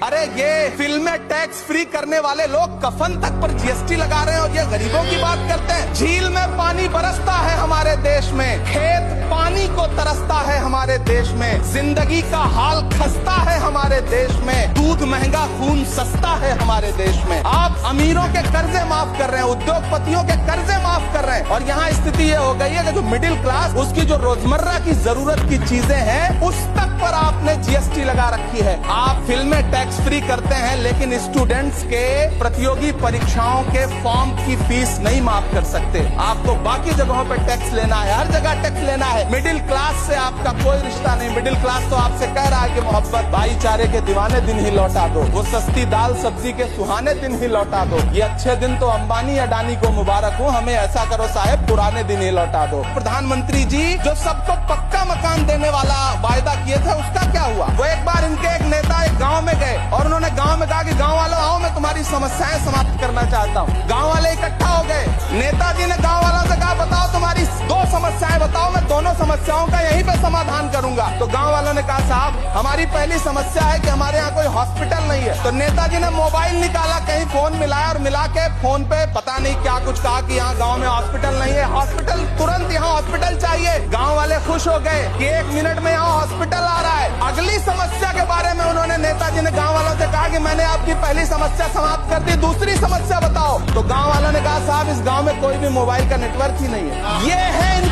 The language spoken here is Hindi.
अरे ये फिल्में टैक्स फ्री करने वाले लोग कफन तक पर जीएसटी लगा रहे हैं और ये गरीबों की बात करते हैं। झील में पानी बरसता है हमारे देश में, खेत पानी को तरसता है हमारे देश में, जिंदगी का हाल खस्ता है हमारे देश में, दूध महंगा खून सस्ता है हमारे देश में। आप अमीरों के कर्जे माफ कर रहे हैं, उद्योगपतियों के कर्जे माफ कर रहे हैं और यहाँ स्थिति ये हो गई है कि जो मिडिल क्लास, उसकी जो रोजमर्रा की जरूरत की चीजें हैं उस तक पर आपने जीएसटी लगा रखी है। आप फिल्में टैक्स फ्री करते हैं लेकिन स्टूडेंट्स के प्रतियोगी परीक्षाओं के फॉर्म की फीस नहीं माफ कर सकते। आपको बाकी जगहों पे टैक्स लेना है, हर जगह टैक्स लेना है। मिडिल क्लास से आपका कोई रिश्ता नहीं। मिडिल क्लास तो आपसे कह रहा है कि मोहब्बत भाईचारे के दीवाने दिन ही लौटा दो, वो सस्ती दाल सब्जी के सुहाने दिन ही लौटा दो। ये अच्छे दिन तो अंबानी अडानी को मुबारक हो, हमें ऐसा करो साहब पुराने दिन ही लौटा दो। प्रधानमंत्री जी जो सबको पक्का मकान देने वाला वायदा किए थे उसका क्या हुआ? वो एक बार इनके एक नेता एक गांव में गए और उन्होंने गांव में कहा कि गांव वालों आओ, मैं तुम्हारी समस्याएं समाप्त करना चाहता हूं। गांव वाले इकट्ठा हो गए। नेताजी ने गांव वालों से कहा बताओ तुम्हारी 2 समस्याएं बताओ, मैं दोनों समस्याओं का यहीं पे समाधान करूंगा। तो गांव वालों ने कहा साहब हमारी पहली समस्या है कि हमारे यहाँ कोई हॉस्पिटल नहीं है। तो नेताजी ने मोबाइल निकाला, कहीं फोन मिलाया और मिला के फोन पे पता नहीं क्या कुछ कहा कि यहाँ गांव में हॉस्पिटल नहीं है, हॉस्पिटल तुरंत यहाँ हॉस्पिटल चाहिए। गांव वाले खुश हो गए कि 1 मिनट में यहाँ हॉस्पिटल आ रहा है। अगली समस्या के बारे में उन्होंने नेताजी ने गांव वालों से कहा कि मैंने आपकी पहली समस्या समाप्त कर दी, दूसरी समस्या बताओ। तो गांव वालों ने कहा साहब इस गांव में कोई भी मोबाइल का नेटवर्क ही नहीं है। ये है इनके